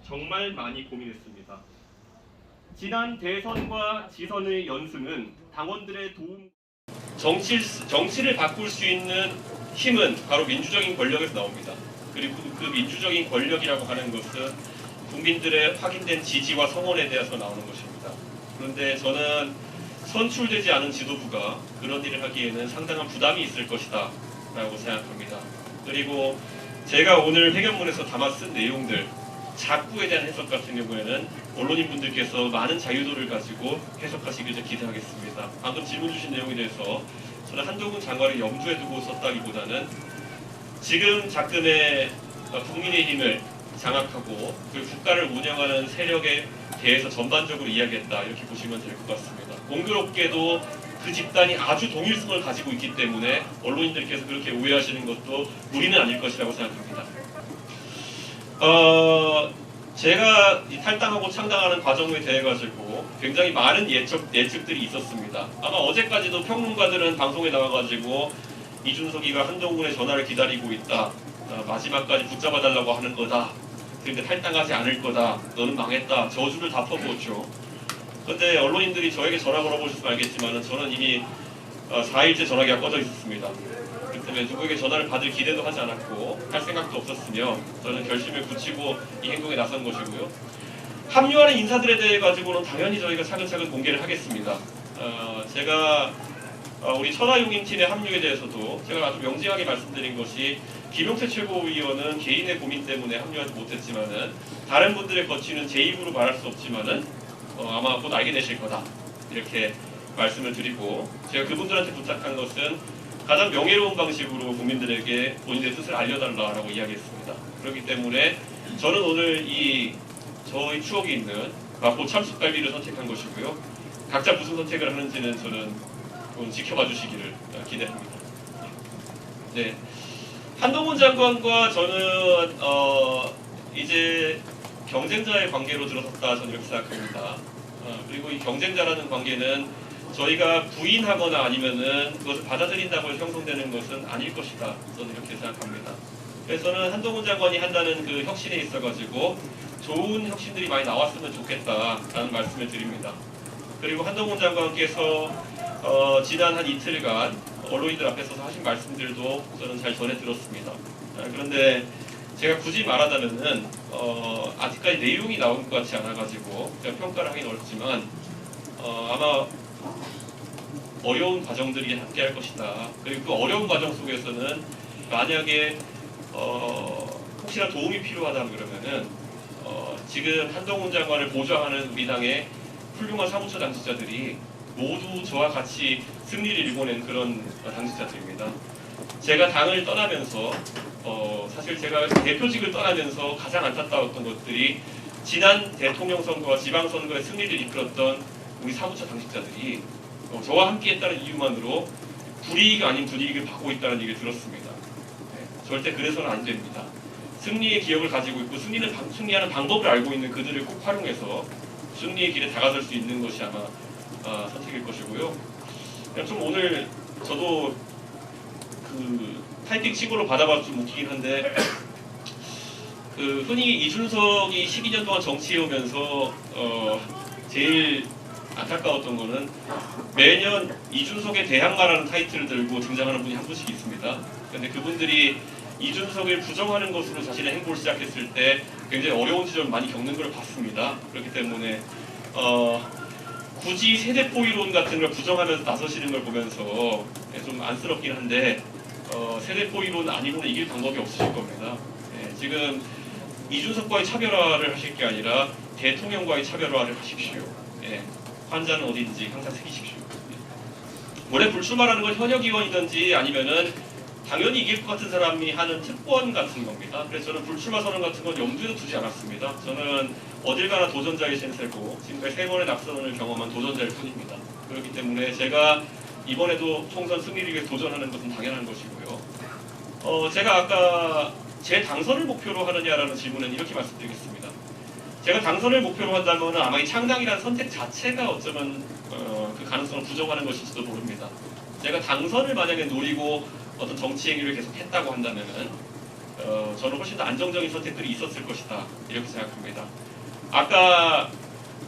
정말 많이 고민했습니다. 지난 대선과 지선의 연승은 당원들의 도움, 정치를 바꿀 수 있는 힘은 바로 민주적인 권력에서 나옵니다. 그리고 그 민주적인 권력이라고 하는 것은 국민들의 확인된 지지와 성원에 대해서 나오는 것입니다. 그런데 저는 선출되지 않은 지도부가 그런 일을 하기에는 상당한 부담이 있을 것이다 라고 생각합니다. 그리고 제가 오늘 회견문에서 담아 쓴 내용들, 작구에 대한 해석 같은 경우에는 언론인분들께서 많은 자유도를 가지고 해석하시길 기대하겠습니다. 방금 질문 주신 내용에 대해서 저는 한동훈 장관을 염두에 두고 썼다기보다는 지금 작금의 국민의힘을 장악하고 그 국가를 운영하는 세력에 대해서 전반적으로 이야기했다, 이렇게 보시면 될 것 같습니다. 공교롭게도 그 집단이 아주 동일성을 가지고 있기 때문에 언론인들께서 그렇게 오해하시는 것도 무리는 아닐 것이라고 생각합니다. 제가 탈당하고 창당하는 과정에 대해 가지고 굉장히 많은 예측들이 있었습니다. 아마 어제까지도 평론가들은 방송에 나와가지고 이준석이가 한동훈의 전화를 기다리고 있다, 마지막까지 붙잡아달라고 하는 거다, 그런데 탈당하지 않을 거다, 너는 망했다, 저주를 다 퍼부었죠. 그런데 언론인들이 저에게 전화 걸어보셨으면 알겠지만 저는 이미 4일째 전화기가 꺼져 있었습니다. 그렇기 때문에 누구에게 전화를 받을 기대도 하지 않았고 할 생각도 없었으며 저는 결심을 굳히고 이 행동에 나선 것이고요. 합류하는 인사들에 대해 가지고는 당연히 저희가 차근차근 공개를 하겠습니다. 제가 우리 천하용인팀의 합류에 대해서도 제가 아주 명징하게 말씀드린 것이, 김용태 최고위원은 개인의 고민 때문에 합류하지 못했지만은 다른 분들의 거치는 제 입으로 말할 수 없지만은 아마 곧 알게 되실 거다, 이렇게 말씀을 드리고, 제가 그분들한테 부탁한 것은 가장 명예로운 방식으로 국민들에게 본인의 뜻을 알려달라고 이야기했습니다. 그렇기 때문에 저는 오늘 저의 추억이 있는 마포 참숯갈비를 선택한 것이고요. 각자 무슨 선택을 하는지는 저는 지켜봐 주시기를 기대합니다. 네, 한동훈 장관과 저는 이제 경쟁자의 관계로 들어섰다, 저는 이렇게 생각합니다. 그리고 이 경쟁자라는 관계는 저희가 부인하거나 아니면은 그것을 받아들인다고 해서 형성되는 것은 아닐 것이다, 저는 이렇게 생각합니다. 그래서 저는 한동훈 장관이 한다는 그 혁신에 있어가지고 좋은 혁신들이 많이 나왔으면 좋겠다라는 말씀을 드립니다. 그리고 한동훈 장관께서 지난 한 이틀간 언론인들 앞에 서서 하신 말씀들도 저는 잘 전해 들었습니다. 그런데 제가 굳이 말하자면은 아직까지 내용이 나온 것 같지 않아가지고 제가 평가를 하긴 어렵지만 아마 어려운 과정들이 함께할 것이다. 그리고 그 어려운 과정 속에서는 만약에 혹시나 도움이 필요하다 그러면은 지금 한동훈 장관을 보좌하는 우리 당의 훌륭한 사무처 당직자들이 모두 저와 같이 승리를 일궈낸 그런 당직자들입니다. 제가 당을 떠나면서 사실 제가 대표직을 떠나면서 가장 안타까웠던 것들이 지난 대통령 선거와 지방선거의 승리를 이끌었던 우리 사무처 당직자들이 저와 함께했다는 이유만으로 불이익 아닌 불이익을 받고 있다는 얘기를 들었습니다. 네, 절대 그래서는 안 됩니다. 승리의 기억을 가지고 있고 승리하는 방법을 알고 있는 그들을 꼭 활용해서 승리의 길에 다가설 수 있는 것이 아마 선택일 것이고요. 좀 오늘 저도 그 타이핑 친구로 받아봐서 좀 웃기긴 한데 흔히 이준석이 12년 동안 정치해오면서 제일 안타까웠던 거는 매년 이준석의 대항마라는 타이틀을 들고 등장하는 분이 한 분씩 있습니다. 그런데 그분들이 이준석을 부정하는 것으로 자신의 행보를 시작했을 때 굉장히 어려운 지점을 많이 겪는 걸 봤습니다. 그렇기 때문에 굳이 세대포 이론 같은 걸 부정하면서 나서시는 걸 보면서 좀 안쓰럽긴 한데 세대포 이론 아니고는 이길 방법이 없으실 겁니다. 지금 이준석과의 차별화를 하실 게 아니라 대통령과의 차별화를 하십시오. 환자는 어디든지 항상 새기십시오. 올해 불출마라는 건 현역 의원이든지 아니면은 당연히 이길 것 같은 사람이 하는 특권 같은 겁니다. 그래서 저는 불출마 선언 같은 건 염두에 두지 않았습니다. 저는 어딜 가나 도전자의 신세고 지금까지 3번의 낙선을 경험한 도전자일 뿐입니다. 그렇기 때문에 제가 이번에도 총선 승리를 위해 도전하는 것은 당연한 것이고요. 제가 아까 제 당선을 목표로 하느냐라는 질문은 이렇게 말씀드리겠습니다. 제가 당선을 목표로 한다면 아마 이 창당이라는 선택 자체가 어쩌면 그 가능성을 부정하는 것일지도 모릅니다. 제가 당선을 만약에 노리고 어떤 정치 행위를 계속 했다고 한다면은 저는 훨씬 더 안정적인 선택들이 있었을 것이다 이렇게 생각합니다. 아까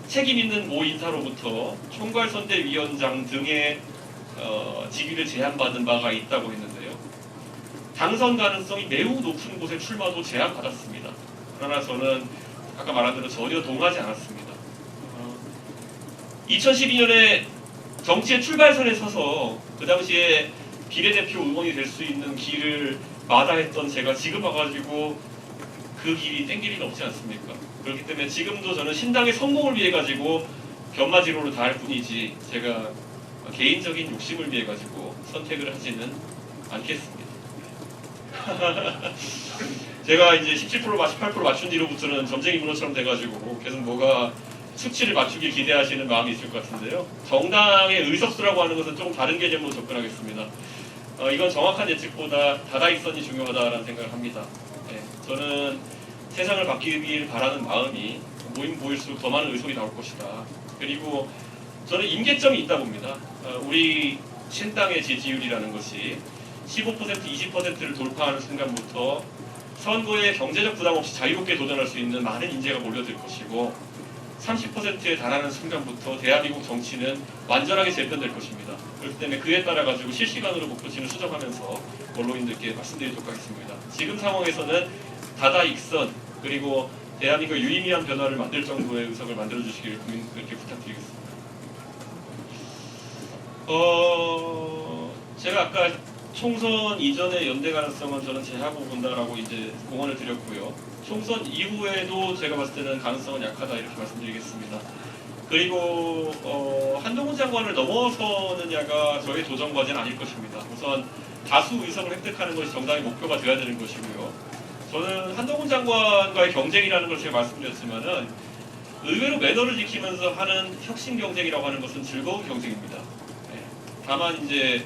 책임 있는 모 인사로부터 총괄선대위원장 등의 직위를 제한받은 바가 있다고 했는데요. 당선 가능성이 매우 높은 곳에 출마도 제한받았습니다. 그러나 저는 아까 말한 대로 전혀 동하지 않았습니다. 2012년에 정치의 출발선에 서서 그 당시에 비례대표 의원이 될 수 있는 길을 마다했던 제가 지금 와가지고 그 길이 땡길 리는 없지 않습니까? 그렇기 때문에 지금도 저는 신당의 성공을 위해 가지고 견마지로를 다할 뿐이지 제가 개인적인 욕심을 위해 가지고 선택을 하지는 않겠습니다. 제가 이제 17% 18% 맞춘 뒤로부터는 점쟁이 문어처럼 돼가지고 계속 뭐가 수치를 맞추길 기대하시는 마음이 있을 것 같은데요. 정당의 의석수라고 하는 것은 조금 다른 개념으로 접근하겠습니다. 이건 정확한 예측보다 다다익선이 중요하다라는 생각을 합니다. 네, 저는 세상을 바뀌길 바라는 마음이 모이면 모일수록 더 많은 의석이 나올 것이다. 그리고 저는 임계점이 있다 봅니다. 우리 신당의 지지율이라는 것이 15% 20%를 돌파하는 순간부터 선거에 경제적 부담 없이 자유롭게 도전할 수 있는 많은 인재가 몰려들 것이고 30%에 달하는 순간부터 대한민국 정치는 완전하게 재편될 것입니다. 그렇기 때문에 그에 따라 가지고 실시간으로 목표치를 수정하면서 언론인들께 말씀드리도록 하겠습니다. 지금 상황에서는 다다익선 그리고 대한민국 유의미한 변화를 만들 정도의 의석을 만들어 주시기를 그렇게 부탁드리겠습니다. 제가 아까 총선 이전의 연대 가능성은 저는 제하고 본다라고 이제 공언을 드렸고요. 총선 이후에도 제가 봤을 때는 가능성은 약하다 이렇게 말씀드리겠습니다. 그리고 한동훈 장관을 넘어서느냐가 저의 도전 과제는 아닐 것입니다. 우선 다수 의석을 획득하는 것이 정당의 목표가 되어야 되는 것이고요. 저는 한동훈 장관과의 경쟁이라는 걸 제가 말씀드렸지만은 의외로 매너를 지키면서 하는 혁신 경쟁이라고 하는 것은 즐거운 경쟁입니다. 네. 다만 이제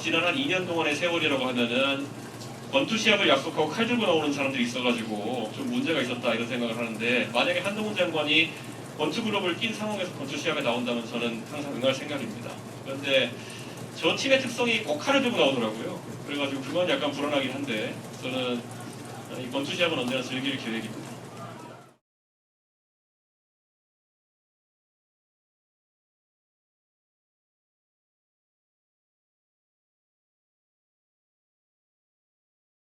지난 한 2년 동안의 세월이라고 하면은 권투 시합을 약속하고 칼 들고 나오는 사람들이 있어가지고 좀 문제가 있었다 이런 생각을 하는데 만약에 한동훈 장관이 권투 그룹을 낀 상황에서 권투 시합에 나온다면 저는 항상 응할 생각입니다. 그런데 저 팀의 특성이 꼭 칼을 들고 나오더라고요. 그래가지고 그건 약간 불안하긴 한데 저는 이 권투 시합은 언제나 즐길 계획입니다.